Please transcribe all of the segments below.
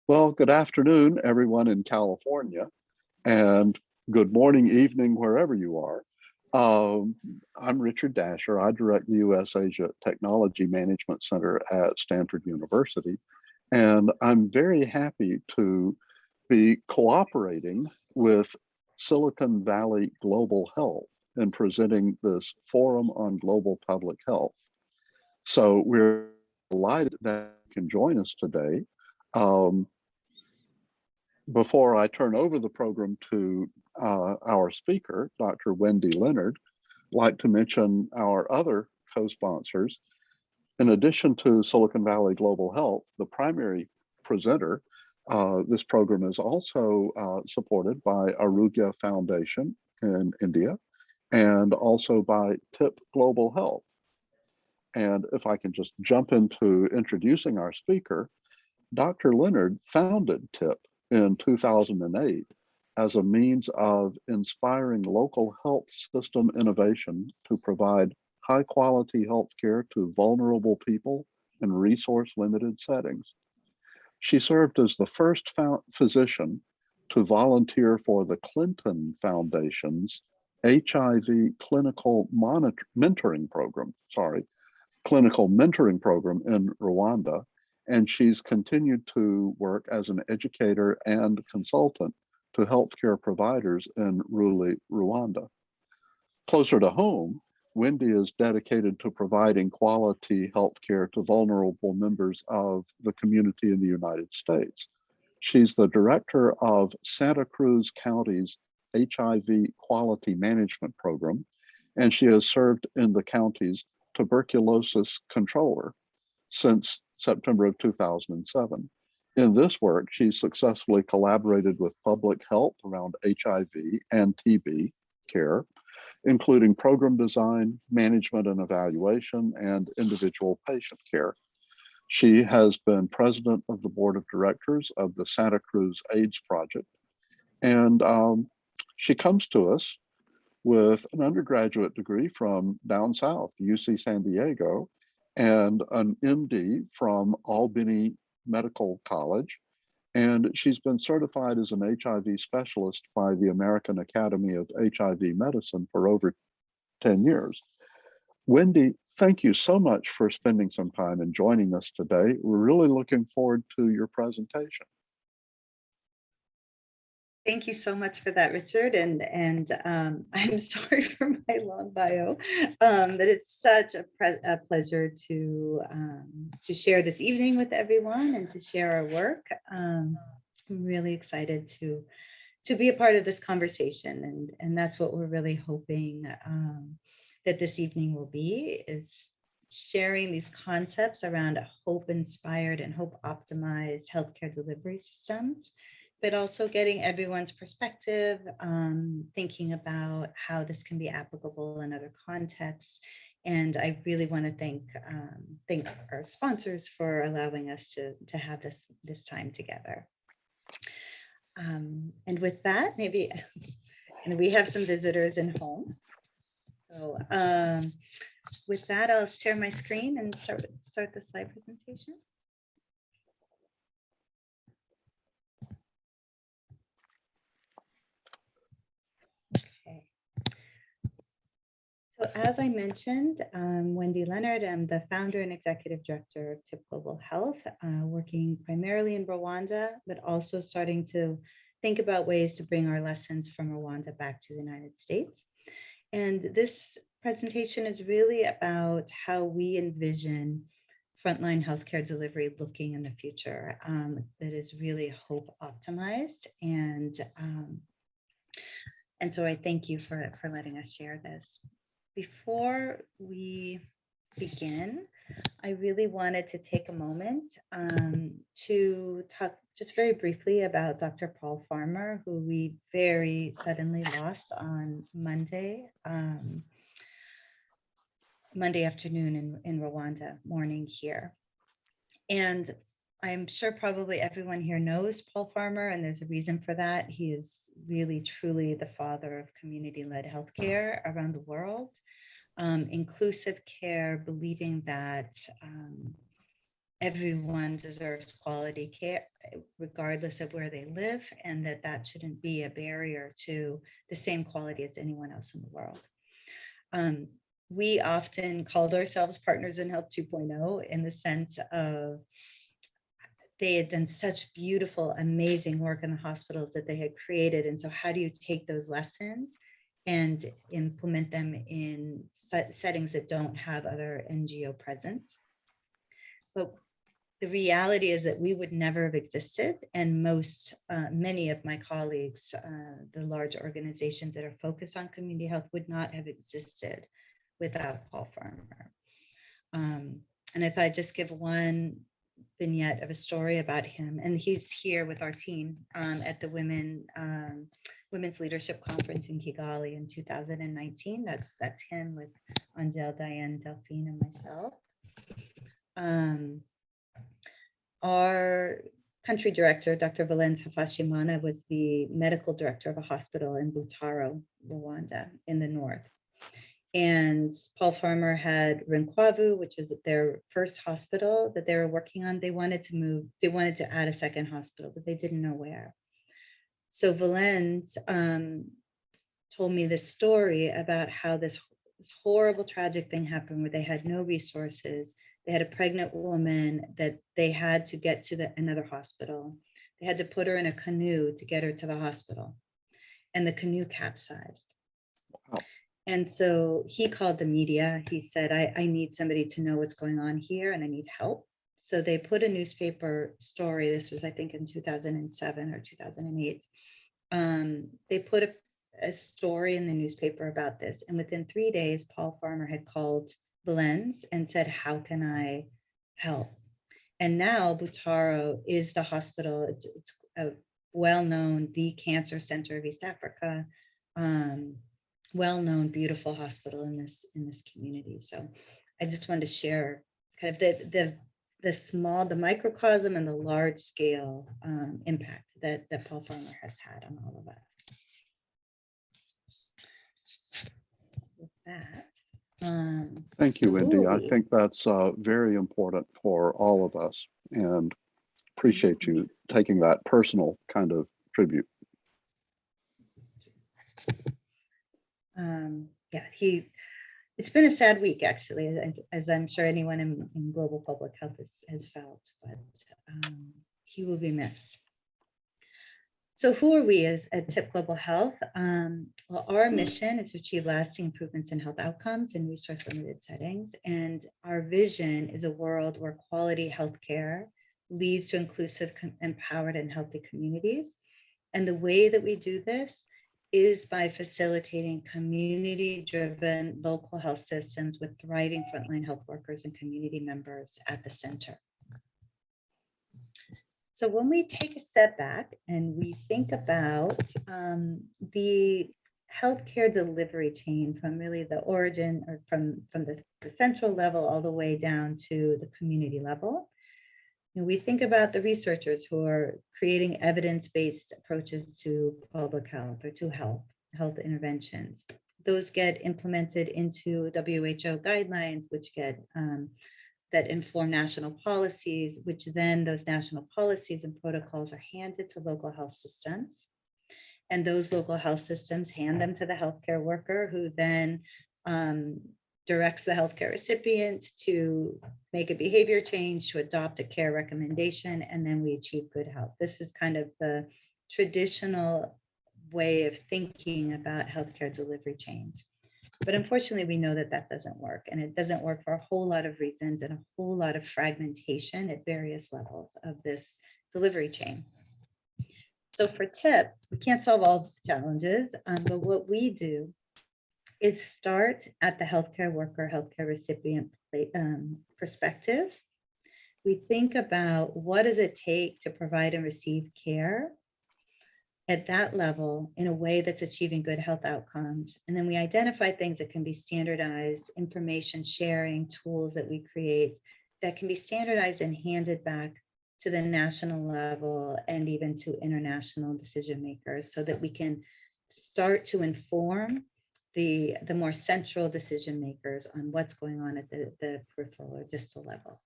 Well, good afternoon, everyone in California, and good morning, evening, wherever you are. Um, I'm Richard Dasher. I direct the U.S. Asia Technology Management Center at Stanford University, and I'm very happy to be cooperating with Silicon Valley Global Health in presenting this Forum on Global Public Health. So we're delighted that you can join us today. Um, Before I turn over the program to our speaker, Dr. Wendy Leonard, I'd like to mention our other co-sponsors. In addition to Silicon Valley Global Health, the primary presenter, this program is also supported by Aaroogya Foundation in India and also by TIP Global Health. And if I can just jump into introducing our speaker, Dr. Leonard founded TIP in 2008 as a means of inspiring local health system innovation to provide high quality healthcare to vulnerable people in resource limited settings. She served as the first physician to volunteer for the Clinton Foundation's HIV mentoring program, clinical mentoring program in Rwanda, and she's continued to work as an educator and consultant to healthcare providers in Rwanda. Closer to home, Wendy is dedicated to providing quality healthcare to vulnerable members of the community in the United States. She's the director of Santa Cruz County's HIV Quality Management Program, and she has served in the county's tuberculosis controller since September of 2007. In this work, she successfully collaborated with public health around HIV and TB care, including program design, management and evaluation, and individual patient care. She has been president of the board of directors of the Santa Cruz AIDS Project, and she comes to us with an undergraduate degree from down south, UC San Diego, and an MD from Albany Medical College. And she's been certified as an HIV specialist by the American Academy of HIV Medicine for over 10 years. Wendy, thank you so much for spending some time and joining us today. We're really looking forward to your presentation. Thank you so much for that, Richard. And I'm sorry for my long bio, but it's such a pleasure to share this evening with everyone and to share our work. I'm really excited to be a part of this conversation, and that's what we're really hoping that this evening will be, is sharing these concepts around hope-inspired and hope-optimized healthcare delivery systems, but also getting everyone's perspective, thinking about how this can be applicable in other contexts. And I really want to thank our sponsors for allowing us to have this time together. And with that, maybe, and we have some visitors in home. So with that, I'll share my screen and start the slide presentation. So as I mentioned, Wendy Leonard, I'm the founder and executive director of TIP Global Health, working primarily in Rwanda, but also starting to think about ways to bring our lessons from Rwanda back to the United States. And this presentation is really about how we envision frontline healthcare delivery looking in the future, that is really hope optimized. And so I thank you for letting us share this. Before we begin, I really wanted to take a moment to talk just very briefly about Dr. Paul Farmer, who we very suddenly lost on Monday afternoon in Rwanda, morning here. And I'm sure probably everyone here knows Paul Farmer, and there's a reason for that. He is really, truly the father of community-led healthcare around the world. Inclusive care, believing that everyone deserves quality care, regardless of where they live, and that shouldn't be a barrier to the same quality as anyone else in the world. We often called ourselves Partners in Health 2.0 in the sense of they had done such beautiful, amazing work in the hospitals that they had created. And so how do you take those lessons and implement them in settings that don't have other NGO presence? But the reality is that we would never have existed. And many of my colleagues, the large organizations that are focused on community health, would not have existed without Paul Farmer. And if I just give one vignette of a story about him, and he's here with our team at the Women's Leadership Conference in Kigali in 2019. That's him with Angel, Diane, Delphine, and myself. Our country director, Dr. Valens Hafashimana, was the medical director of a hospital in Butaro, Rwanda, in the north. And Paul Farmer had Rinkwavu, which was their first hospital that they were working on. They wanted to add a second hospital, but they didn't know where. So Valens told me this story about how this horrible, tragic thing happened where they had no resources. They had a pregnant woman that they had to get to another hospital. They had to put her in a canoe to get her to the hospital, and the canoe capsized. Wow. And so he called the media. He said, I need somebody to know what's going on here and I need help. So they put a newspaper story. This was, I think, in 2007 or 2008. They put a story in the newspaper about this. And within 3 days, Paul Farmer had called Valens and said, how can I help? And now Butaro is the hospital. It's a well-known, the cancer center of East Africa. Well-known, beautiful hospital in this community. So I just wanted to share kind of the microcosm and the large scale impact that Paul Farmer has had on all of us. With that, thank you, Wendy. I we? think that's very important for all of us, and appreciate you taking that personal kind of tribute. Yeah, it's been a sad week, actually, as I'm sure anyone in global public health has felt, but he will be missed. So who are we at TIP Global Health? Well, our mission is to achieve lasting improvements in health outcomes in resource-limited settings. And our vision is a world where quality healthcare leads to inclusive, empowered, and healthy communities. And the way that we do this is by facilitating community-driven local health systems with thriving frontline health workers and community members at the center. So when we take a step back and we think about the healthcare delivery chain from really the origin or from the central level all the way down to the community level, we think about the researchers who are creating evidence-based approaches to public health or to health interventions. Those get implemented into WHO guidelines, which get that inform national policies, which then those national policies and protocols are handed to local health systems. And those local health systems hand them to the healthcare worker, who then directs the healthcare recipient to make a behavior change, to adopt a care recommendation, and then we achieve good health. This is kind of the traditional way of thinking about healthcare delivery chains. But unfortunately, we know that doesn't work, and it doesn't work for a whole lot of reasons and a whole lot of fragmentation at various levels of this delivery chain. So for TIP, we can't solve all the challenges, but what we do is start at the healthcare worker, healthcare recipient perspective. We think about what does it take to provide and receive care at that level in a way that's achieving good health outcomes. And then we identify things that can be standardized, information sharing tools that we create that can be standardized and handed back to the national level and even to international decision makers, so that we can start to inform the more central decision makers on what's going on at the peripheral or distal level.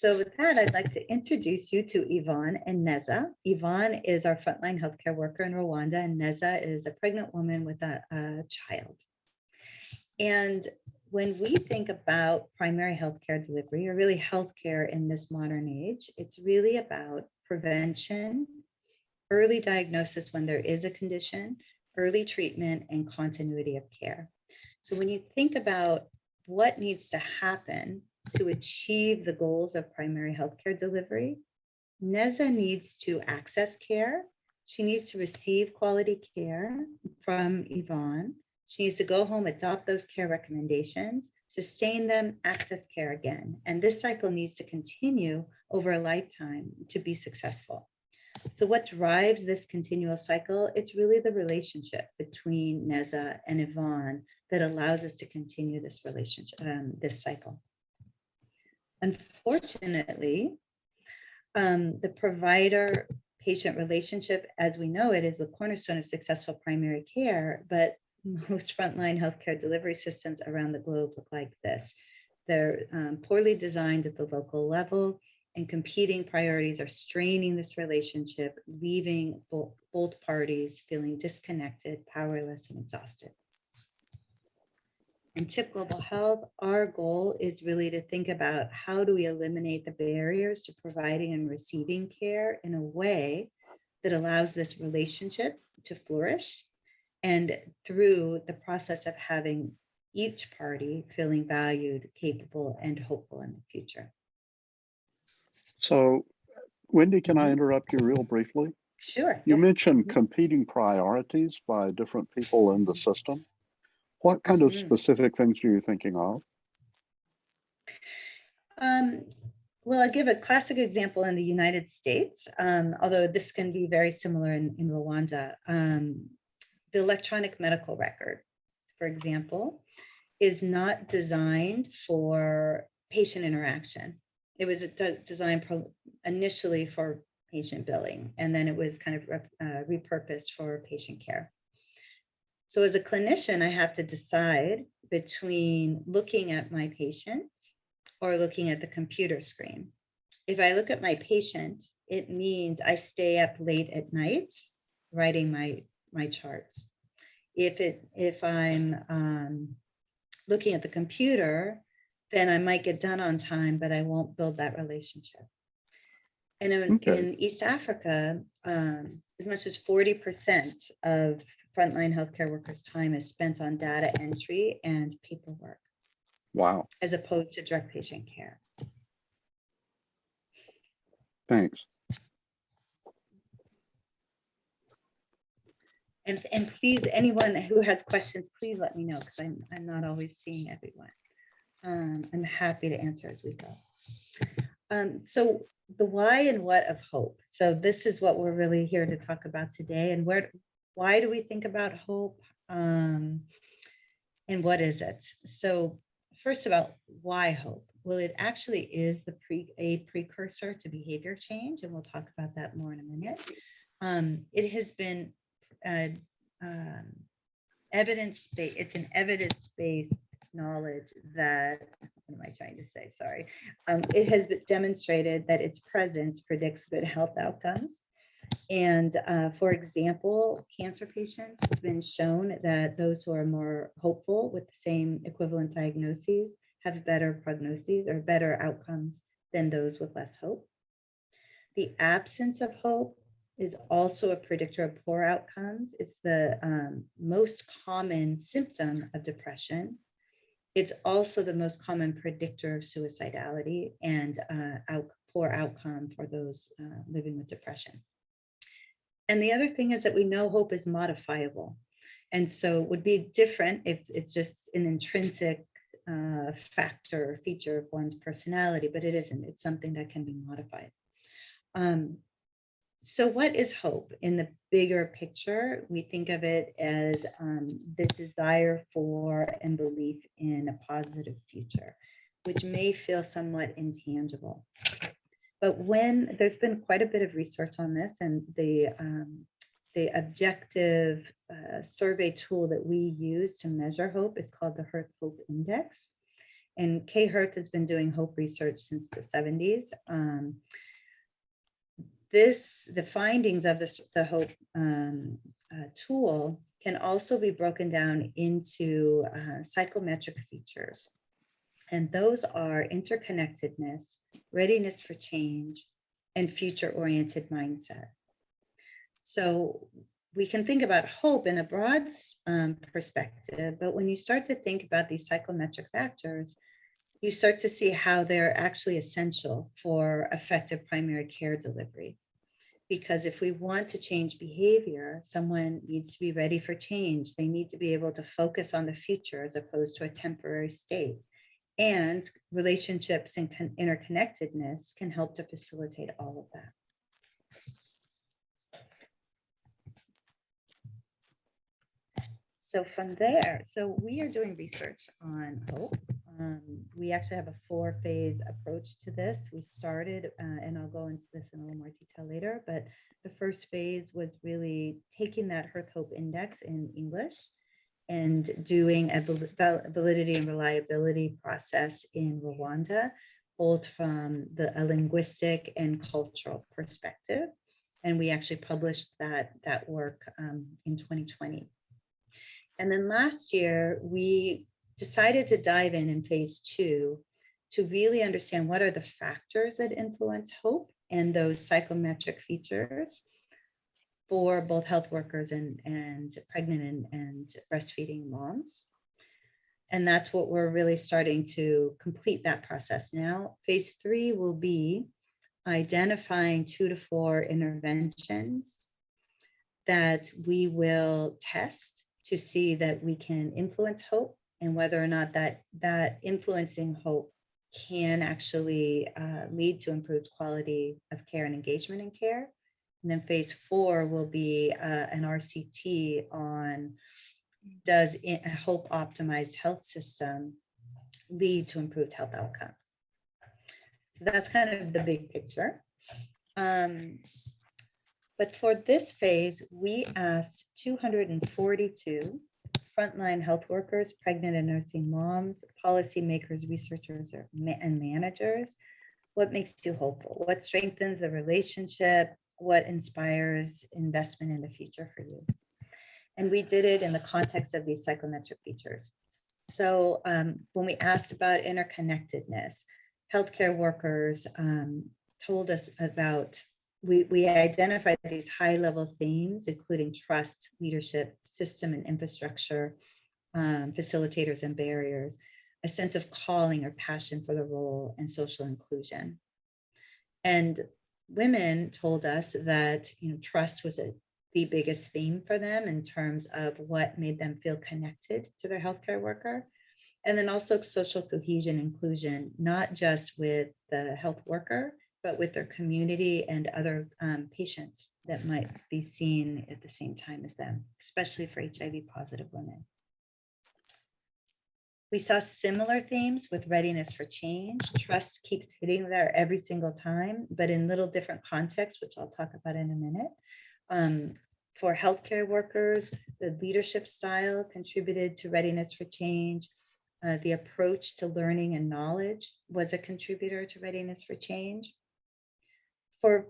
So with that, I'd like to introduce you to Yvonne and Neza. Yvonne is our frontline healthcare worker in Rwanda, and Neza is a pregnant woman with a child. And when we think about primary healthcare delivery, or really healthcare in this modern age, it's really about prevention, early diagnosis when there is a condition, early treatment, and continuity of care. So when you think about what needs to happen to achieve the goals of primary healthcare delivery, Neza needs to access care. She needs to receive quality care from Yvonne. She needs to go home, adopt those care recommendations, sustain them, access care again. And this cycle needs to continue over a lifetime to be successful. So what drives this continual cycle? It's really the relationship between Neza and Yvonne that allows us to continue this relationship, this cycle. Unfortunately, the provider-patient relationship, as we know it, is the cornerstone of successful primary care, but most frontline healthcare delivery systems around the globe look like this. They're poorly designed at the local level, and competing priorities are straining this relationship, leaving both parties feeling disconnected, powerless, and exhausted. In TIP Global Health, our goal is really to think about how do we eliminate the barriers to providing and receiving care in a way that allows this relationship to flourish, and through the process of having each party feeling valued, capable, and hopeful in the future. So, Wendy, can I interrupt you real briefly? Sure. You mentioned competing priorities by different people in the system. What kind of specific things are you thinking of? Well, I'll give a classic example in the United States, although this can be very similar in Rwanda. The electronic medical record, for example, is not designed for patient interaction. It was designed initially for patient billing, and then it was kind of repurposed for patient care. So as a clinician, I have to decide between looking at my patient or looking at the computer screen. If I look at my patient, it means I stay up late at night writing my charts. If I'm looking at the computer, then I might get done on time, but I won't build that relationship. And in East Africa, as much as 40% of frontline healthcare workers' time is spent on data entry and paperwork. Wow. As opposed to direct patient care. Thanks. And please, anyone who has questions, please let me know, because I'm not always seeing everyone. I'm happy to answer as we go. So the why and what of hope. So this is what we're really here to talk about today. And why do we think about hope? And what is it? So first of all, why hope? Well, it actually is a precursor to behavior change, and we'll talk about that more in a minute. It has been evidence-based. It's an evidence-based knowledge that, what am I trying to say? Sorry. It has been demonstrated that its presence predicts good health outcomes. And for example, cancer patients, it's been shown that those who are more hopeful with the same equivalent diagnoses have better prognoses or better outcomes than those with less hope. The absence of hope is also a predictor of poor outcomes. It's the most common symptom of depression. It's also the most common predictor of suicidality and poor outcome for those living with depression. And the other thing is that we know hope is modifiable. And so it would be different if it's just an intrinsic factor or feature of one's personality, but it isn't. It's something that can be modified. So what is hope? In the bigger picture, we think of it as the desire for and belief in a positive future, which may feel somewhat intangible. But when there's been quite a bit of research on this, and the objective survey tool that we use to measure hope is called the Hearth Hope Index. And Kay Hirth has been doing hope research since the 70s. The findings of the hope tool can also be broken down into psychometric features. And those are interconnectedness, readiness for change, and future-oriented mindset. So we can think about hope in a broad perspective, but when you start to think about these psychometric factors, you start to see how they're actually essential for effective primary care delivery. Because if we want to change behavior, someone needs to be ready for change. They need to be able to focus on the future as opposed to a temporary state. And relationships and interconnectedness can help to facilitate all of that. So from there, so we are doing research on hope. We actually have a 4-phase approach to this. We started, and I'll go into this in a little more detail later, but the first phase was really taking that Hirth Hope Index in English and doing a validity and reliability process in Rwanda, both from a linguistic and cultural perspective. And we actually published that work in 2020. And then last year, we decided to dive in phase 2 to really understand what are the factors that influence hope and those psychometric features for both health workers and pregnant and breastfeeding moms. And that's what we're really starting to complete that process now. Phase 3 will be identifying 2 to 4 interventions that we will test to see that we can influence hope and whether or not that influencing hope can actually lead to improved quality of care and engagement in care. And then phase 4 will be an RCT on does a hope optimized health system lead to improved health outcomes. So that's kind of the big picture. But for this phase, we asked 242 frontline health workers, pregnant and nursing moms, policymakers, researchers, and managers, what makes you hopeful? What strengthens the relationship? What inspires investment in the future for you? And we did it in the context of these psychometric features. So when we asked about interconnectedness, healthcare workers told us about, we identified these high-level themes, including trust, leadership, system and infrastructure, facilitators and barriers, a sense of calling or passion for the role, and social inclusion. And women told us that trust was the biggest theme for them in terms of what made them feel connected to their healthcare worker. And then also social cohesion, inclusion, not just with the health worker, but with their community and other patients that might be seen at the same time as them, especially for HIV positive women. We saw similar themes with readiness for change. Trust keeps hitting there every single time, but in little different contexts, which I'll talk about in a minute. For healthcare workers, the leadership style contributed to readiness for change. The approach to learning and knowledge was a contributor to readiness for change. For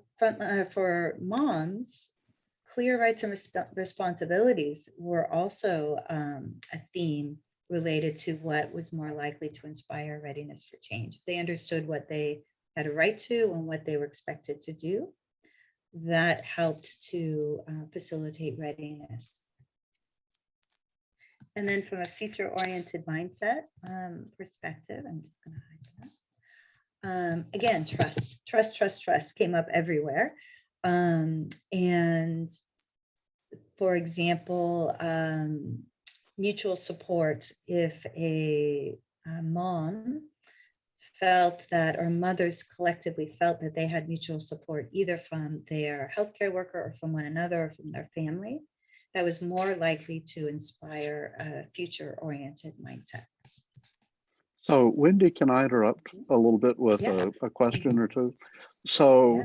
moms, clear rights and responsibilities were also a theme related to what was more likely to inspire readiness for change. They understood what they had a right to and what they were expected to do. That helped to facilitate readiness. And then from a future-oriented mindset perspective, I'm just going to hide that. Again, trust came up everywhere. And for example, mutual support. If a mom felt that, or mothers collectively felt that they had mutual support, either from their healthcare worker or from one another or from their family, that was more likely to inspire a future-oriented mindset. So Wendy, can I interrupt a little bit with a question or two? So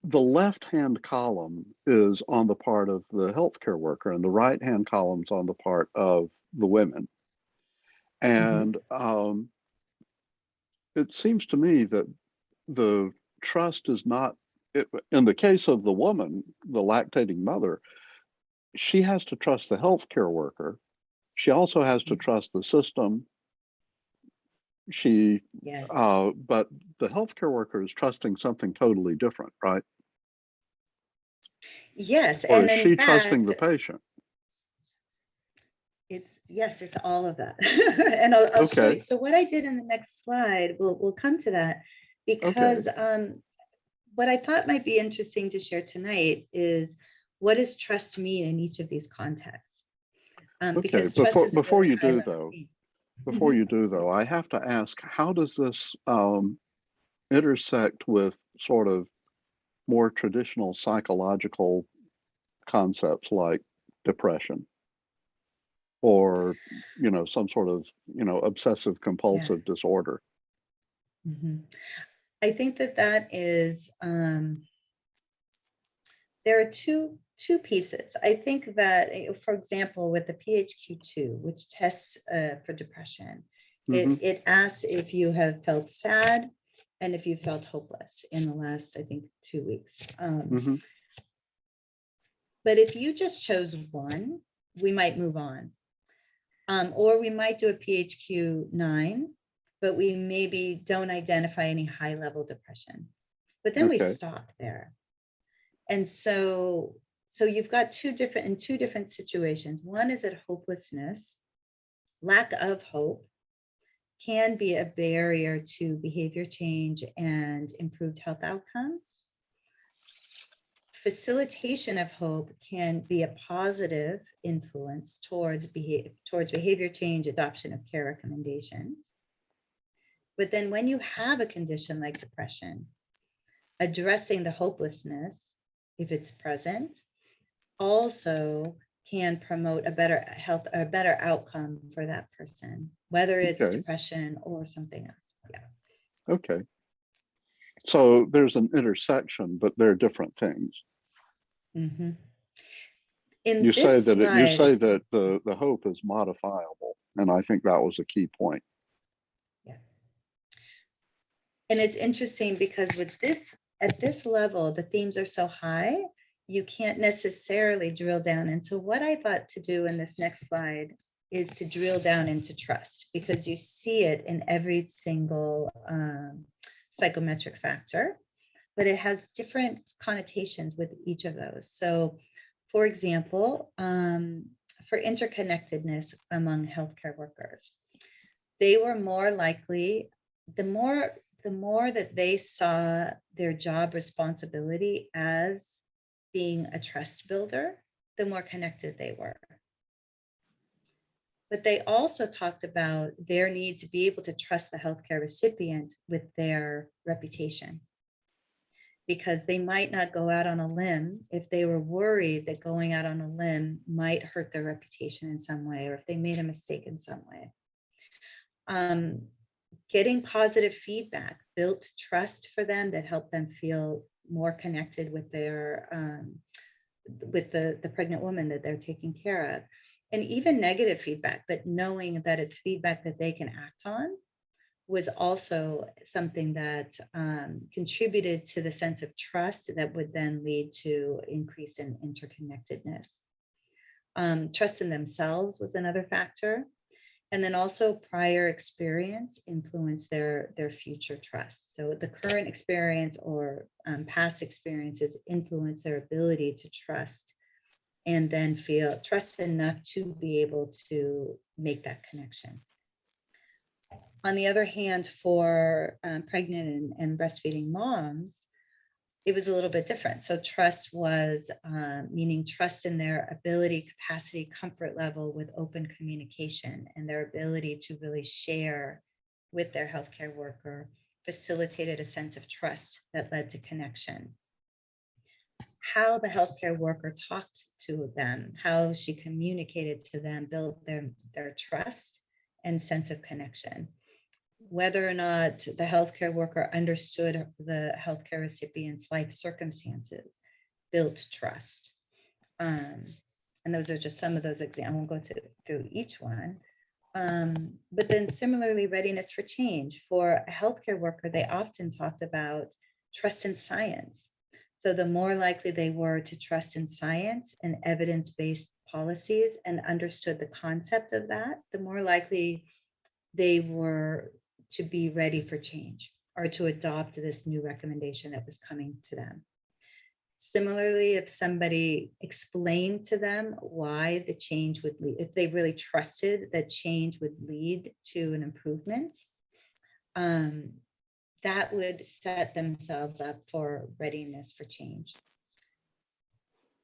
the left-hand column is on the part of the healthcare worker and the right-hand column's on the part of the women. And it seems to me that the trust is not, in the case of the woman, the lactating mother, she has to trust the healthcare worker. She also has to trust the system. Yes. But the healthcare worker is trusting something totally different, right? Yes, Or and is in she trusting fact, the patient? it's all of that. And I'll show Okay, you. So what I did in the next slide, we'll come to that, okay, because what I thought might be interesting to share tonight is, what does trust mean in each of these contexts? okay. Because trust is a Before really you high do level though, theme. before Mhm. you do though, I have to ask, how does this intersect with sort of more traditional psychological concepts like depression or, some sort of, obsessive Yeah. compulsive disorder? Mhm. I think that is, there are two pieces. I think that, for example, with the PHQ-2, which tests for depression, Hmm. it asks if you have felt sad and if you felt hopeless in the last, I think, 2 weeks. Hmm. But if you just chose one, we might move on. Or we might do a PHQ-9, but we maybe don't identify any high level depression. But then we Okay, stop there. And so you've got two different situations. One is that hopelessness, lack of hope, can be a barrier to behavior change and improved health outcomes. Facilitation of hope can be a positive influence towards behavior change, adoption of care recommendations. But then when you have a condition like depression, addressing the hopelessness, if it's present, also can promote a better outcome for that person, whether it's okay, depression or something else. Yeah. okay. So there's an intersection, but they're different things. Mhm. You In say this that you slide, say that the hope is modifiable, and I think that was a key point. yeah. And it's interesting because with this, at this level, the themes are so high, you can't necessarily drill down into. What I thought to do in this next slide is to drill down into trust, because you see it in every single psychometric factor, but it has different connotations with each of those. So, for example, for interconnectedness among healthcare workers, they were more likely, the more that they saw their job responsibility as being a trust builder, the more connected they were. But they also talked about their need to be able to trust the healthcare recipient with their reputation, because they might not go out on a limb if they were worried that going out on a limb might hurt their reputation in some way, or if they made a mistake in some way. Getting positive feedback built trust for them that helped them feel more connected with their with the pregnant woman that they're taking care of. And even negative feedback, but knowing that it's feedback that they can act on, was also something that contributed to the sense of trust that would then lead to increase in interconnectedness. Trust in themselves was another factor. And then also prior experience influence their future trust. So the current experience or past experiences influence their ability to trust, and then feel trust enough to be able to make that connection. On the other hand, for pregnant and breastfeeding moms, it was a little bit different. So trust was meaning trust in their ability, capacity, comfort level with open communication, and their ability to really share with their healthcare worker facilitated a sense of trust that led to connection. How the healthcare worker talked to them, how she communicated to them, built their trust and sense of connection. Whether or not the healthcare worker understood the healthcare recipient's life circumstances built trust. And those are just some of those examples. I won't go through each one. But then similarly, readiness for change. For a healthcare worker, they often talked about trust in science. So the more likely they were to trust in science and evidence-based policies and understood the concept of that, the more likely they were to be ready for change or to adopt this new recommendation that was coming to them. Similarly, if somebody explained to them why the change would lead, if they really trusted that change would lead to an improvement, that would set themselves up for readiness for change.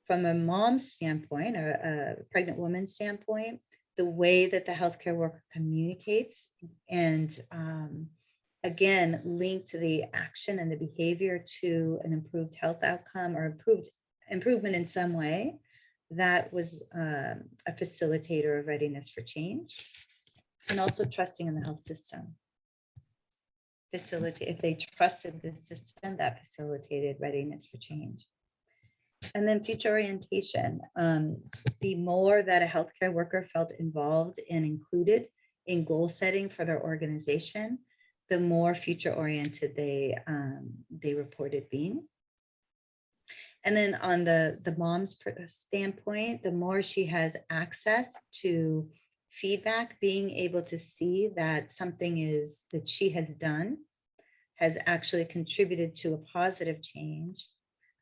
From a mom's standpoint or a pregnant woman's standpoint, the way that the healthcare worker communicates and again, linked to the action and the behavior to an improved health outcome or improvement in some way, that was a facilitator of readiness for change. And also trusting in the health system. If they trusted the system, that facilitated readiness for change. And then future orientation. The more that a healthcare worker felt involved and included in goal setting for their organization, the more future oriented they reported being. And then on the mom's standpoint, the more she has access to feedback, being able to see that something that she has done has actually contributed to a positive change,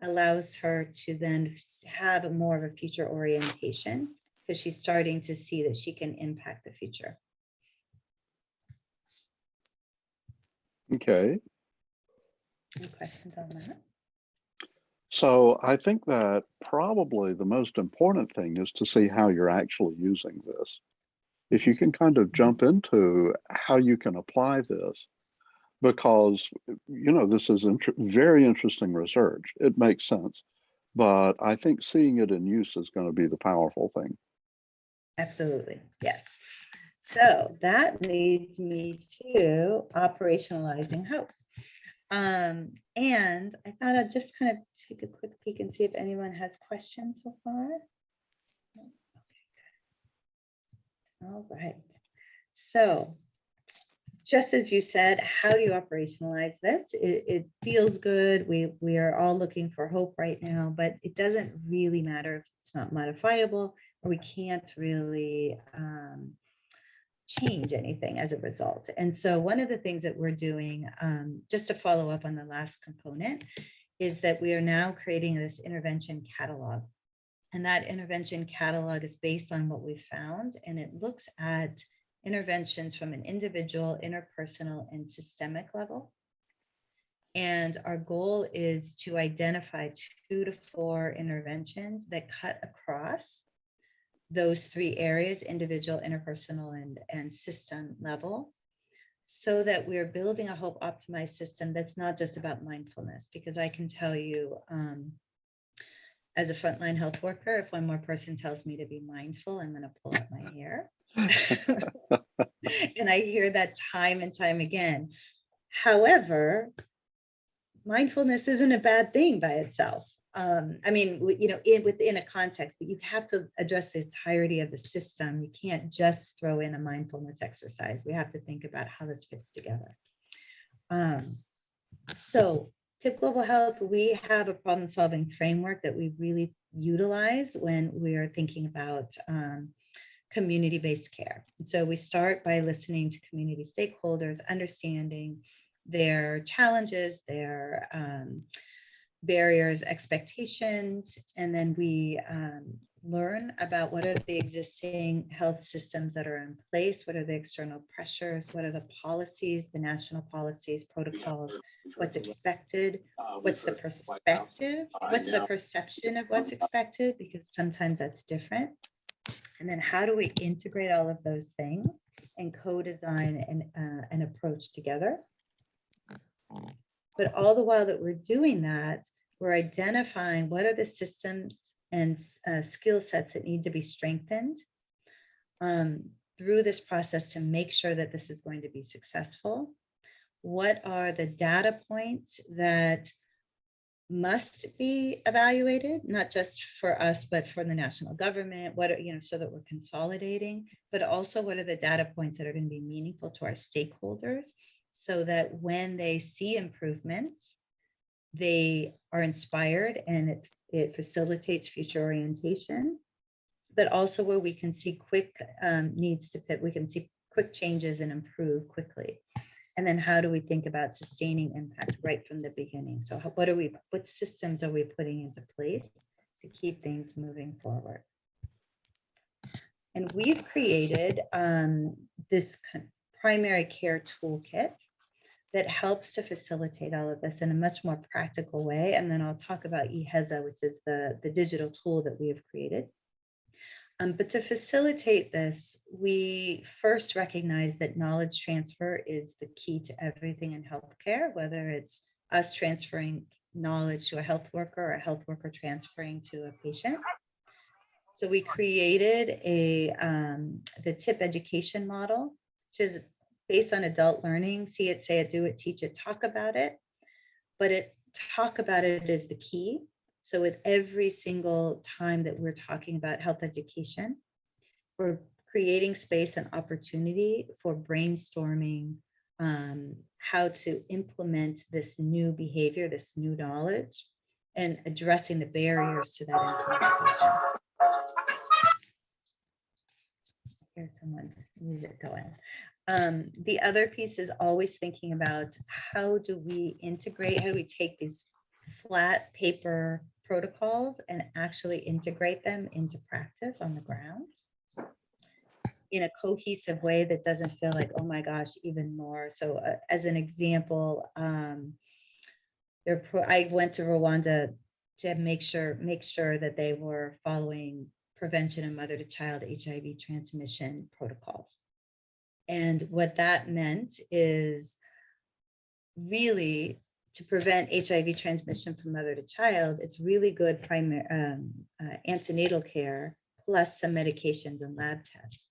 allows her to then have more of a future orientation because she's starting to see that she can impact the future. Okay. Any questions on that? So I think that probably the most important thing is to see how you're actually using this. If you can kind of jump into how you can apply this, because, you know, this is very interesting research. It makes sense, but I think seeing it in use is going to be the powerful thing. Absolutely, yes. So that leads me to operationalizing hope. And I thought I'd just kind of take a quick peek and see if anyone has questions so far. Okay, good. All right. So just as you said, how do you operationalize this? It feels good. We are all looking for hope right now, but it doesn't really matter if it's not modifiable or we can't really change anything as a result. And so one of the things that we're doing, just to follow up on the last component, is that we are now creating this intervention catalog. And that intervention catalog is based on what we found, and it looks at interventions from an individual, interpersonal, and systemic level. And our goal is to identify 2 to 4 interventions that cut across those 3 areas, individual, interpersonal, and system level, so that we're building a hope optimized system that's not just about mindfulness. Because I can tell you, as a frontline health worker, if one more person tells me to be mindful, I'm going to pull up my hair. And I hear that time and time again. However, mindfulness isn't a bad thing by itself. I mean, you know, within a context, but you have to address the entirety of the system. You can't just throw in a mindfulness exercise. We have to think about how this fits together. So TIP Global Health, we have a problem-solving framework that we really utilize when we are thinking about community-based care. And so we start by listening to community stakeholders, understanding their challenges, their barriers, expectations, and then we learn about what are the existing health systems that are in place, what are the external pressures, what are the policies, the national policies, protocols, what's expected, what's the perspective, what's the perception of what's expected, because sometimes that's different. And then how do we integrate all of those things and co-design an approach together? But all the while that we're doing that, we're identifying what are the systems and skill sets that need to be strengthened through this process to make sure that this is going to be successful. What are the data points that must be evaluated, not just for us, but for the national government, so that we're consolidating, but also what are the data points that are going to be meaningful to our stakeholders so that when they see improvements, they are inspired and it facilitates future orientation, but also where we can see quick we can see quick changes and improve quickly. And then how do we think about sustaining impact right from the beginning? So what systems are we putting into place to keep things moving forward? And we've created this primary care toolkit that helps to facilitate all of this in a much more practical way. And then I'll talk about EHESA, which is the digital tool that we have created. But to facilitate this, we first recognize that knowledge transfer is the key to everything in healthcare, whether it's us transferring knowledge to a health worker or a health worker transferring to a patient. So we created the TIP education model, which is based on adult learning. See it, say it, do it, teach it, talk about it. But talk about it is the key. So with every single time that we're talking about health education, we're creating space and opportunity for brainstorming how to implement this new behavior, this new knowledge, and addressing the barriers to that implementation. Here's someone's music going. The other piece is always thinking about how do we take these flat paper protocols and actually integrate them into practice on the ground in a cohesive way that doesn't feel like, oh my gosh, even more. So as an example, I went to Rwanda to make sure that they were following prevention of mother to child HIV transmission protocols. And what that meant is really to prevent HIV transmission from mother to child, it's really good antenatal care plus some medications and lab tests.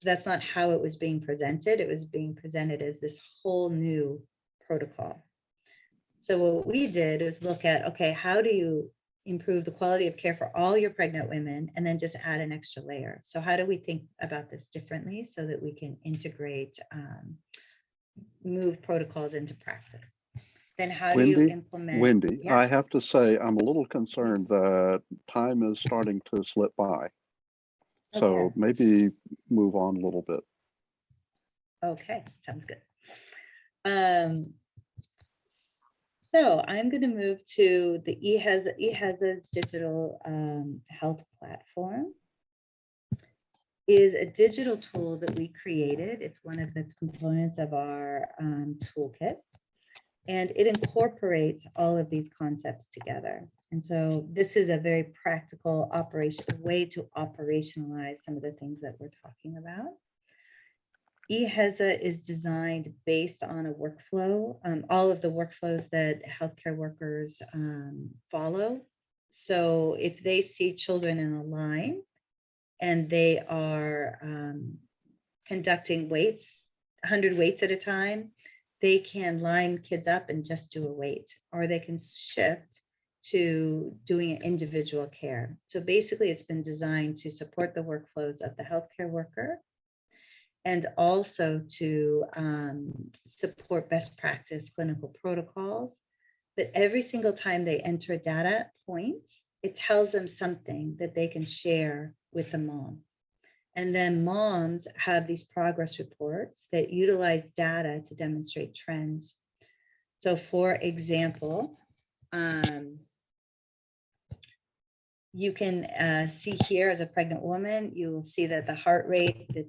That's not how it was being presented. It was being presented as this whole new protocol. So what we did was look at, okay, how do you improve the quality of care for all your pregnant women and then just add an extra layer? So how do we think about this differently so that we can integrate, move protocols into practice? Then how do you implement? Wendy, yeah. I have to say, I'm a little concerned that time is starting to slip by. So okay, maybe move on a little bit. Okay, sounds good. So I'm going to move to the EHESA's digital health platform. Is a digital tool that we created. It's one of the components of our toolkit. And it incorporates all of these concepts together. And so this is a very practical way to operationalize some of the things that we're talking about. EHESA is designed based on a workflow, all of the workflows that healthcare workers follow. So if they see children in a line and they are conducting weights, 100 weights at a time, they can line kids up and just do a weight, or they can shift to doing individual care. So basically it's been designed to support the workflows of the healthcare worker and also to support best practice clinical protocols. But every single time they enter a data point, it tells them something that they can share with the mom. And then moms have these progress reports that utilize data to demonstrate trends. So for example, you can see here as a pregnant woman, you will see that the heart rate that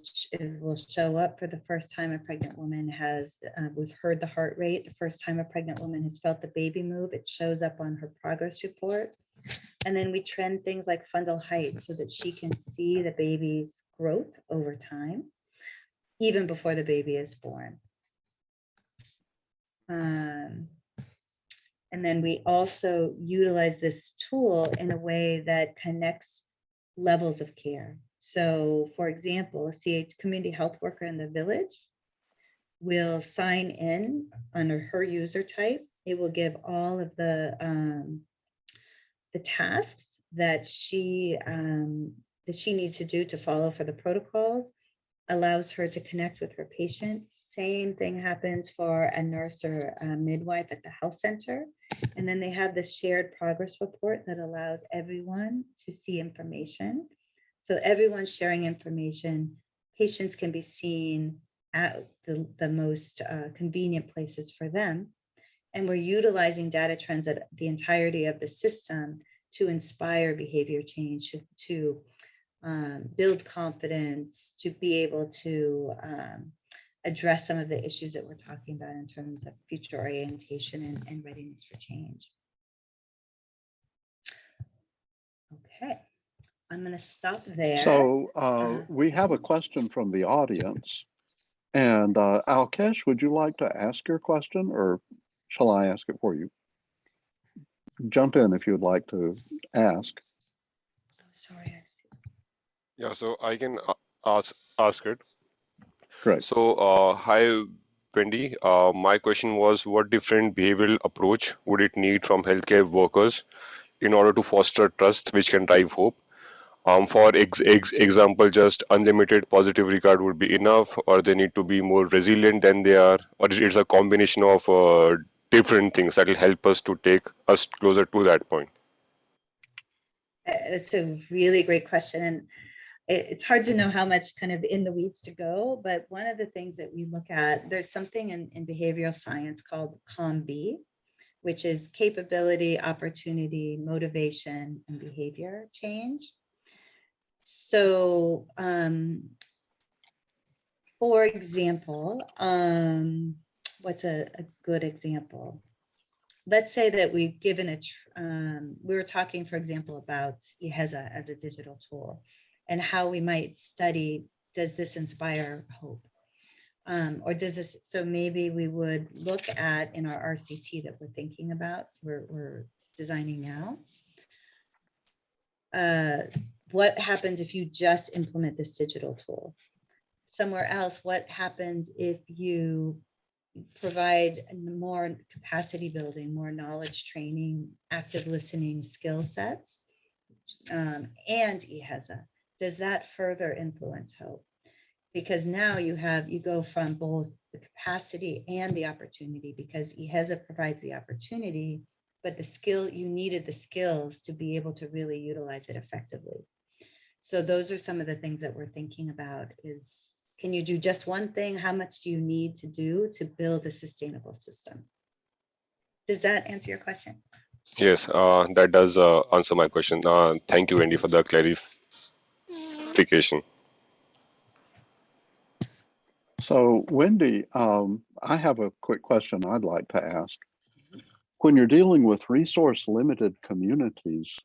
will show up for the first time a pregnant woman has, we've heard the heart rate, the first time a pregnant woman has felt the baby move, it shows up on her progress report. And then we trend things like fundal height so that she can see the baby's growth over time, even before the baby is born. And then we also utilize this tool in a way that connects levels of care. So for example, a community health worker in the village will sign in under her user type It will give all of the tasks that she needs to do to follow for the protocols, allows her to connect with her patient. Same thing happens for a nurse or a midwife at the health center. And then they have the shared progress report that allows everyone to see information. So everyone's sharing information. Patients can be seen at the most convenient places for them. And we're utilizing data trends at the entirety of the system to inspire behavior change, to build confidence, to be able to address some of the issues that we're talking about in terms of future orientation and readiness for change. Okay, I'm going to stop there. So we have a question from the audience. And Alkesh, would you like to ask your question, or shall I ask it for you? Jump in if you would like to ask. Oh, sorry. Yeah, so I can ask it. Great. So, hi, Wendy. My question was, what different behavioral approach would it need from healthcare workers in order to foster trust, which can drive hope? For example, just unlimited positive regard would be enough, or they need to be more resilient than they are, or it's a combination of different things that will help us to take us closer to that point. It's a really great question. And it's hard to know how much kind of in the weeds to go, but one of the things that we look at, there's something in behavioral science called COM-B, which is capability, opportunity, motivation, and behavior change. So, for example, what's a good example? Let's say that we've given we were talking, for example, about EHESA as a digital tool and how we might study, does this inspire hope? Or does this, so maybe we would look at in our RCT that we're thinking about, we're designing now. What happens if you just implement this digital tool? Somewhere else, what happens if you provide more capacity building, more knowledge training, active listening skill sets, and EHESA? Does that further influence hope? Because now you go from both the capacity and the opportunity, because EHESA provides the opportunity, but you needed the skills to be able to really utilize it effectively. So those are some of the things that we're thinking about is, can you do just one thing? How much do you need to do to build a sustainable system? Does that answer your question? Yes, that does answer my question. Thank you, Wendy, for the clarification. So Wendy, I have a quick question I'd like to ask. When you're dealing with resource limited communities,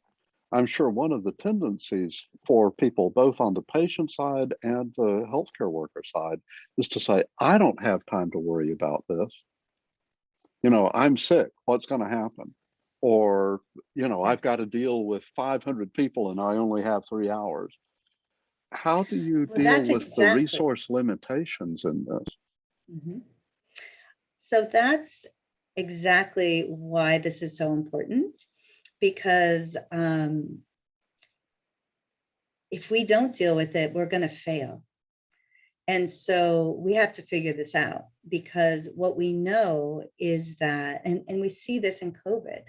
I'm sure one of the tendencies for people, both on the patient side and the healthcare worker side, is to say, I don't have time to worry about this. You know, I'm sick, what's going to happen? Or, you know, I've got to deal with 500 people and I only have 3 hours. How do you deal with the resource limitations in this? Mm-hmm. So that's exactly why this is so important, because if we don't deal with it, we're going to fail. And so we have to figure this out, because what we know is that, and we see this in COVID,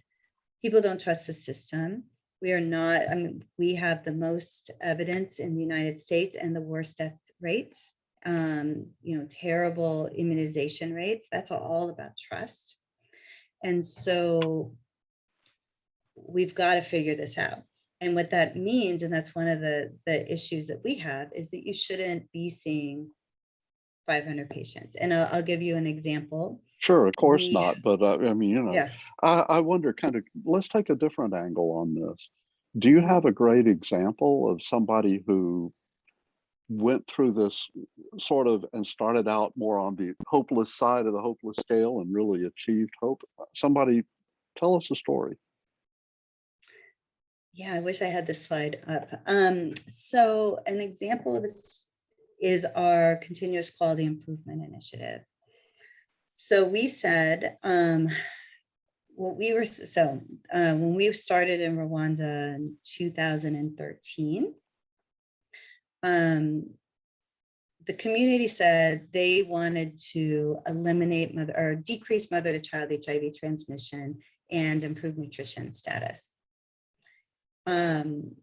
people don't trust the system. We are not, I mean, we have the most evidence in the United States and the worst death rates, you know, terrible immunization rates. That's all about trust. And so we've got to figure this out. And what that means, and that's one of the issues that we have, is that you shouldn't be seeing 500 patients. And I'll give you an example. Sure, of course not. But I mean, you know, yeah. I wonder kind of, let's take a different angle on this. Do you have a great example of somebody who went through this sort of and started out more on the hopeless side of the hopeless scale and really achieved hope? Somebody, tell us a story. Yeah, I wish I had this slide up. So an example of this is our continuous quality improvement initiative. So we said, what we were, so when we started in Rwanda in 2013, the community said they wanted to eliminate mother or decrease mother to child HIV transmission and improve nutrition status. And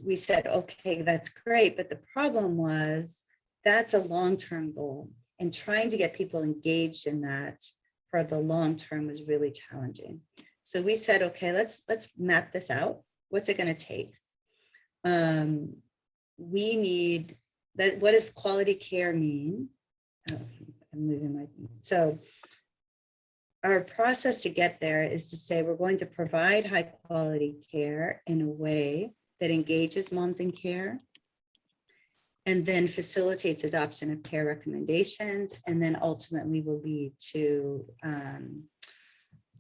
we said, okay, that's great. But the problem was that's a long-term goal, and trying to get people engaged in that for the long term was really challenging. So we said, okay, let's map this out. What's it going to take? We need that. What does quality care mean? Oh, I'm losing my. So our process to get there is to say we're going to provide high quality care in a way that engages moms in care, and then facilitates adoption of care recommendations, and then ultimately will lead to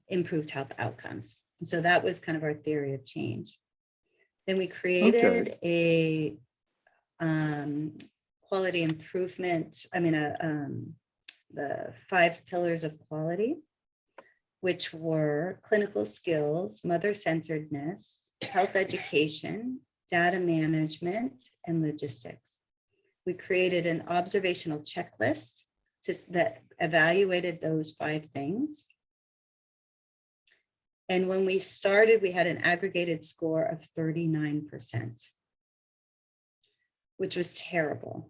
improved health outcomes. And so that was kind of our theory of change. Then we created a quality improvement, the 5 pillars of quality, which were clinical skills, mother-centeredness, health education, data management, and logistics. We created an observational checklist that evaluated those 5 things. And when we started, we had an aggregated score of 39%, which was terrible.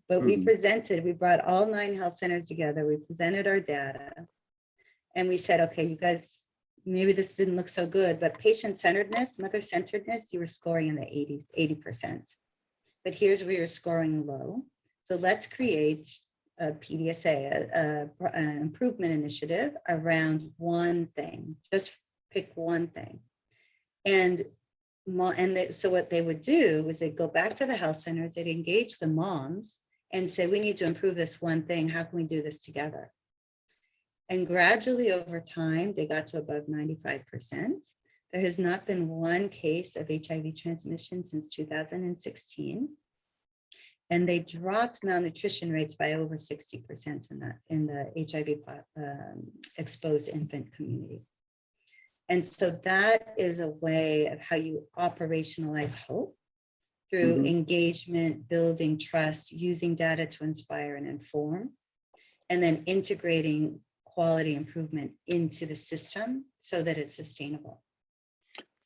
But we brought all 9 health centers together, we presented our data, and we said, okay, you guys, maybe this didn't look so good, but patient-centeredness, mother-centeredness, you were scoring in the 80%. But here's where you're scoring low. So let's create a PDSA, an improvement initiative around one thing. Just pick one thing. So what they would do was they'd go back to the health centers, they'd engage the moms and say, we need to improve this one thing. How can we do this together? And gradually over time, they got to above 95%. There has not been one case of HIV transmission since 2016. And they dropped malnutrition rates by over 60% in the HIV exposed infant community. And so that is a way of how you operationalize hope through engagement, building trust, using data to inspire and inform, and then integrating quality improvement into the system so that it's sustainable.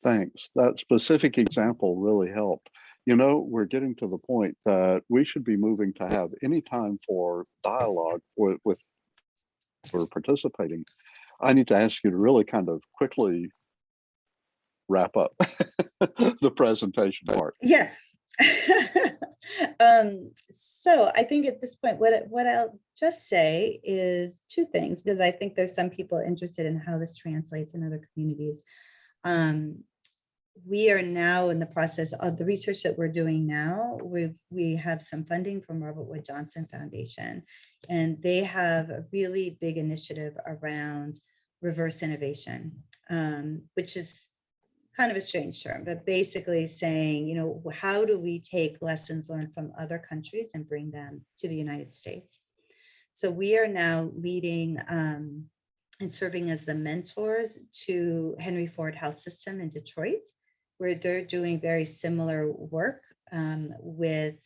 Thanks. That specific example really helped. You know, we're getting to the point that we should be moving to have any time for dialogue with for participating. I need to ask you to really kind of quickly wrap up the presentation part. Yeah. So I think at this point, what I'll just say is 2 things, because I think there's some people interested in how this translates in other communities. We are now in the process of the research that we're doing now. We have some funding from Robert Wood Johnson Foundation, and they have a really big initiative around reverse innovation, which is kind of a strange term, but basically saying, you know, how do we take lessons learned from other countries and bring them to the United States? So we are now leading and serving as the mentors to Henry Ford Health System in Detroit, where they're doing very similar work with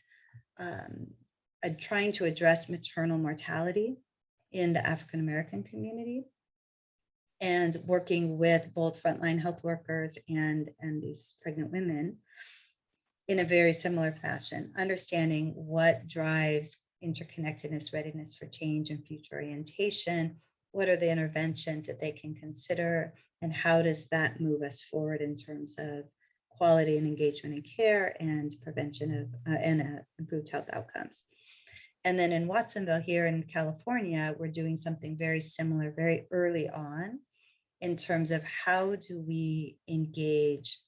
trying to address maternal mortality in the African American community, and working with both frontline health workers and these pregnant women in a very similar fashion, understanding what drives interconnectedness, readiness for change, and future orientation. What are the interventions that they can consider, and how does that move us forward in terms of quality and engagement in care and prevention of and improved health outcomes? And then in Watsonville here in California, we're doing something very similar very early on in terms of how do we engage.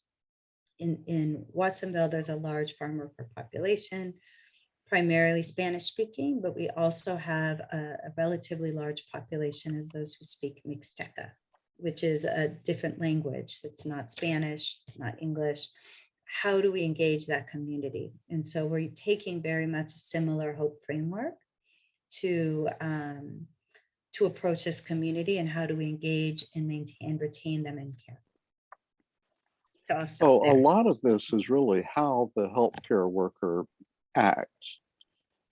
In Watsonville, there's a large farm worker population, primarily Spanish speaking, but we also have a relatively large population of those who speak Mixteca, which is a different language that's not Spanish, not English. How do we engage that community? And so we're taking very much a similar hope framework to to approach this community, and how do we engage and maintain and retain them in care. So I'll stop So a there. lot of this is really how the healthcare worker acts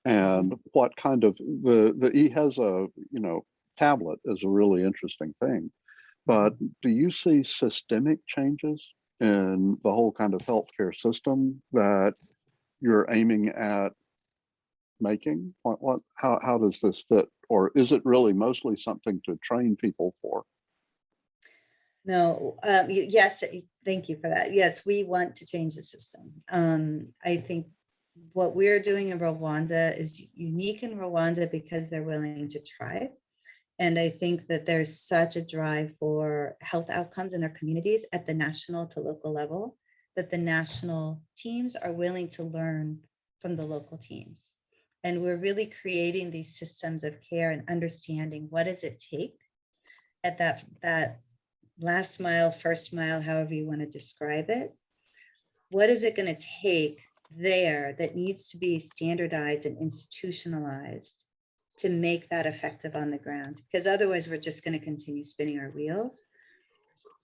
and what kind of the E has a, tablet is a really interesting thing. But do you see systemic changes in the whole kind of healthcare system that you're aiming at making? How does this fit? Or is it really mostly something to train people for? No, yes, thank you for that. Yes, we want to change the system. I think what we're doing in Rwanda is unique in Rwanda because they're willing to try. And I think that there's such a drive for health outcomes in their communities at the national to local level, that the national teams are willing to learn from the local teams. And we're really creating these systems of care and understanding what does it take at that last mile, first mile, however you want to describe it. What is it going to take there that needs to be standardized and institutionalized to make that effective on the ground? Because otherwise we're just going to continue spinning our wheels.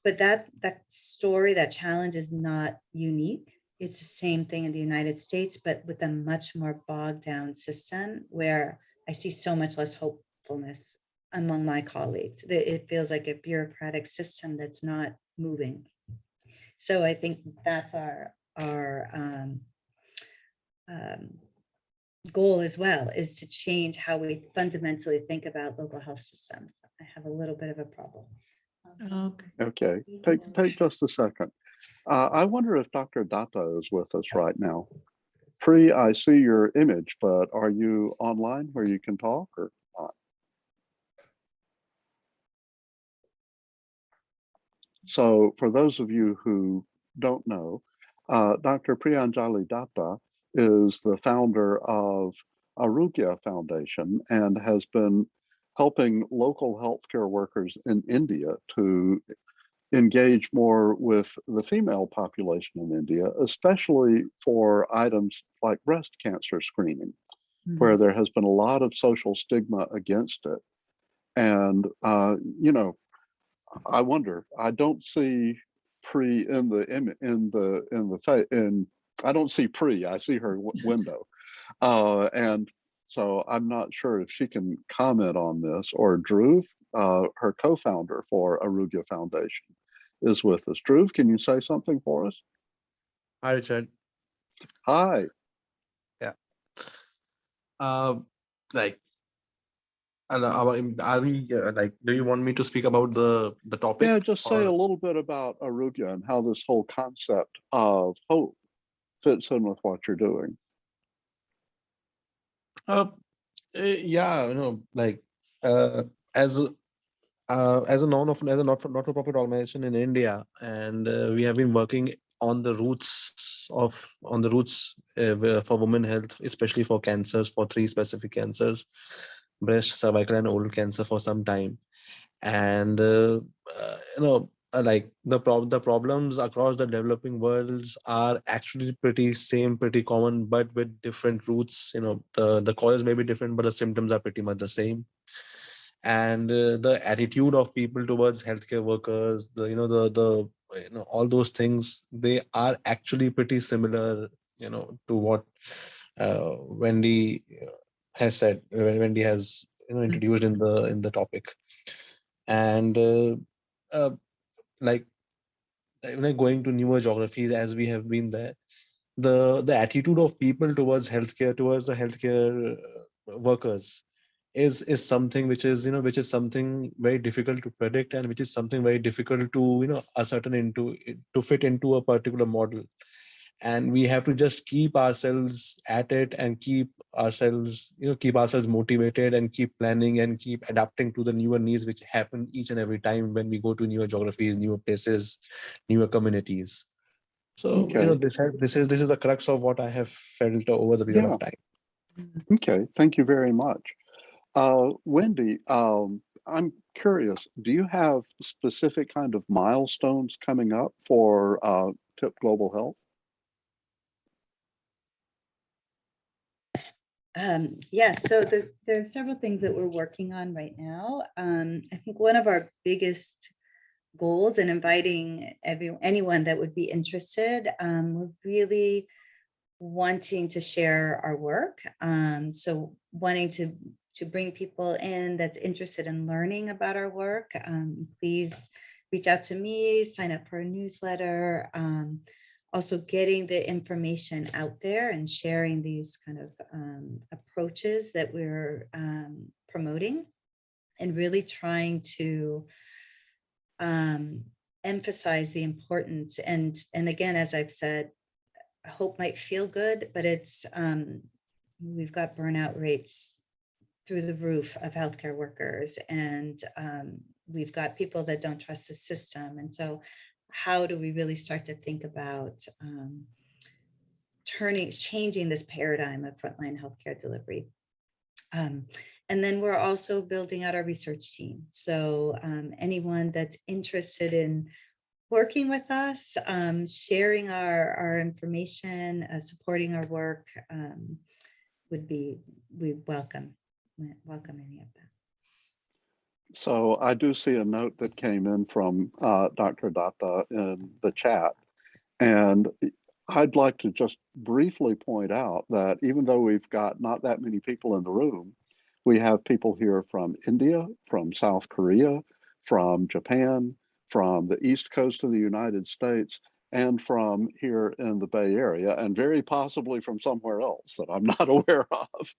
But that story, that challenge is not unique. It's the same thing in the United States, but with a much more bogged down system where I see so much less hopefulness among my colleagues. It feels like a bureaucratic system that's not moving. So I think that's our goal as well, is to change how we fundamentally think about local health systems. I have a little bit of a problem. Okay. Okay, take just a second. I wonder if Dr. Datta is with us right now. Pri, I see your image, but are you online where you can talk or not? So for those of you who don't know, Dr. Priyanjali Datta is the founder of Aaroogya Foundation and has been helping local healthcare workers in India to engage more with the female population in India, especially for items like breast cancer screening, where there has been a lot of social stigma against it. And, I wonder, I don't see Pri I don't see Pri, I see her window. And so I'm not sure if she can comment on this, or Dhruv, her co-founder for Aaroogya Foundation, is with us. Dhruv, can you say something for us? Hi, Richard. Hi. Yeah. Like, are we like? Do you want me to speak about the topic? Yeah, just say or- a little bit about Aaroogya and how this whole concept of hope fits in with what you're doing. Yeah, like as a not-for-profit organization in India, and we have been working on the roots for women health, especially for cancers, for 3 specific cancers: breast, cervical, and oral cancer, for some time. And like the problems across the developing worlds are actually pretty common, but with different roots. The causes may be different, but the symptoms are pretty much the same. And the attitude of people towards healthcare workers, all those things, they are actually pretty similar, to what Wendy has said, when Wendy has introduced in the topic. And like going to newer geographies, as we have been there, the attitude of people towards the healthcare workers is something which is something very difficult to predict, and which is something very difficult to ascertain to fit into a particular model. And we have to just keep ourselves at it, and keep ourselves motivated, and keep planning, and keep adapting to the newer needs which happen each and every time when we go to newer geographies, newer places, newer communities. So Okay. this is the crux of what I have felt over the period Yeah. of time. Okay, thank you very much. Wendy, I'm curious, do you have specific kind of milestones coming up for TIP Global Health? Yeah, so there's several things that we're working on right now. I think one of our biggest goals and inviting anyone that would be interested, we're really wanting to share our work. So wanting to bring people in that's interested in learning about our work. Please reach out to me, sign up for a newsletter. Also getting the information out there and sharing these kind of approaches that we're promoting, and really trying to emphasize the importance. And again, as I've said, hope might feel good, but it's we've got burnout rates through the roof of healthcare workers, and we've got people that don't trust the system. And so how do we really start to think about changing this paradigm of frontline healthcare delivery? And then we're also building out our research team. So anyone that's interested in working with us, sharing our information, supporting our work, we welcome any of that. So I do see a note that came in from Dr. Datta in the chat. And I'd like to just briefly point out that even though we've got not that many people in the room, we have people here from India, from South Korea, from Japan, from the East Coast of the United States, and from here in the Bay Area, and very possibly from somewhere else that I'm not aware of.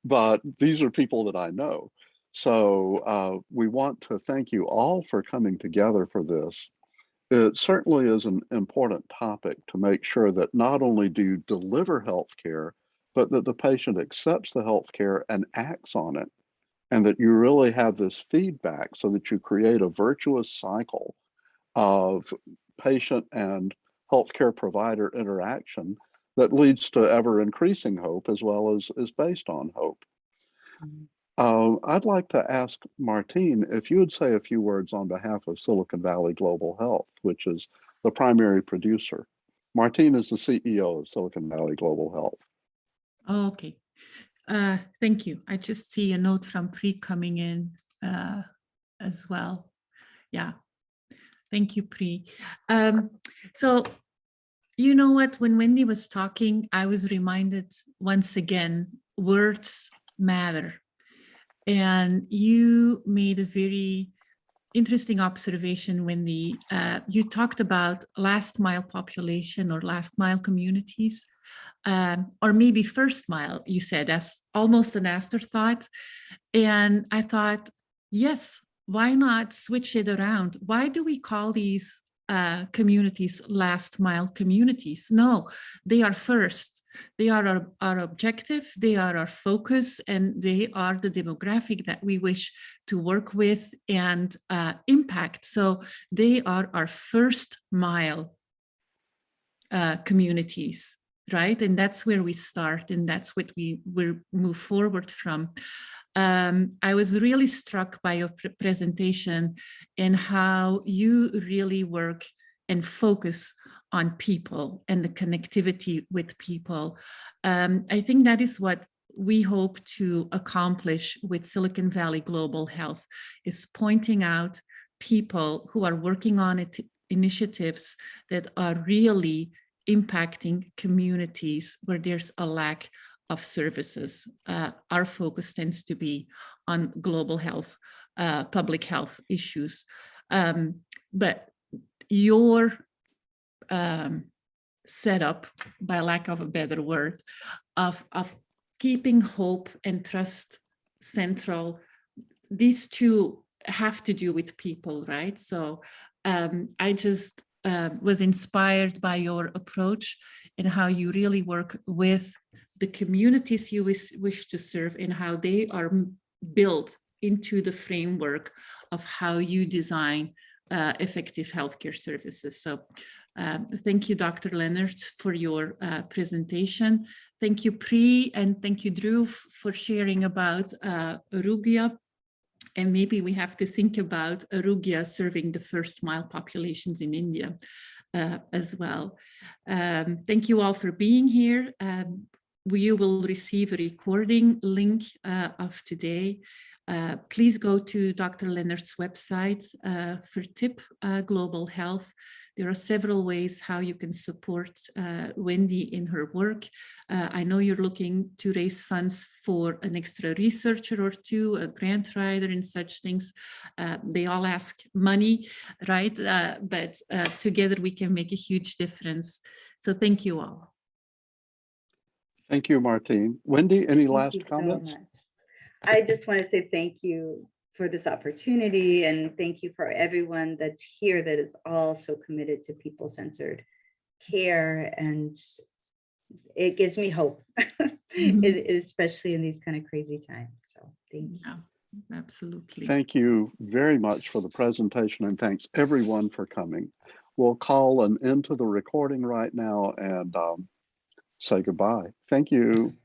But these are people that I know. So we want to thank you all for coming together for this. It certainly is an important topic to make sure that not only do you deliver healthcare, but that the patient accepts the healthcare and acts on it, and that you really have this feedback so that you create a virtuous cycle of patient and healthcare provider interaction that leads to ever increasing hope as well as is based on hope. I'd like to ask Martine if you would say a few words on behalf of Silicon Valley Global Health, which is the primary producer. Martine is the CEO of Silicon Valley Global Health. Oh, okay. Thank you. I just see a note from Pri coming in as well. Yeah. Thank you, Pri. So, you know what, when Wendy was talking, I was reminded once again, words matter. And you made a very interesting observation, Wendy. You talked about last mile population or last mile communities, or maybe first mile, you said, as almost an afterthought. And I thought, yes, why not switch it around? Why do we call these communities last mile communities? No, they are first. They are our objective, they are our focus, and they are the demographic that we wish to work with and impact. So they are our first mile communities, right? And that's where we start, and that's what we will move forward from. I was really struck by your presentation and how you really work and focus on people and the connectivity with people. I think that is what we hope to accomplish with Silicon Valley Global Health, is pointing out people who are working on initiatives that are really impacting communities where there's a lack of services. Our focus tends to be on global health, public health issues. But your setup, by lack of a better word, of keeping hope and trust central, these two have to do with people, right? So I just was inspired by your approach and how you really work with the communities you wish to serve and how they are built into the framework of how you design effective healthcare services. So thank you, Dr. Leonard, for your presentation. Thank you, Pri, and thank you, Drew, for sharing about Aaroogya. And maybe we have to think about Aaroogya serving the first mile populations in India as well. Thank you all for being here. you will receive a recording link of today. Please go to Dr. Leonard's website for TIP Global Health. There are several ways how you can support Wendy in her work. I know you're looking to raise funds for an extra researcher or two, a grant writer and such things. They all ask money, right? But together we can make a huge difference. So thank you all. Thank you, Martine. Wendy, any Thank last you so comments? much. I just want to say thank you for this opportunity, and thank you for everyone that's here that is all so committed to people-centered care, and it gives me hope, especially in these kind of crazy times. So thank you. Yeah, absolutely. Thank you very much for the presentation, and thanks everyone for coming. We'll call an end to the recording right now and say goodbye. Thank you.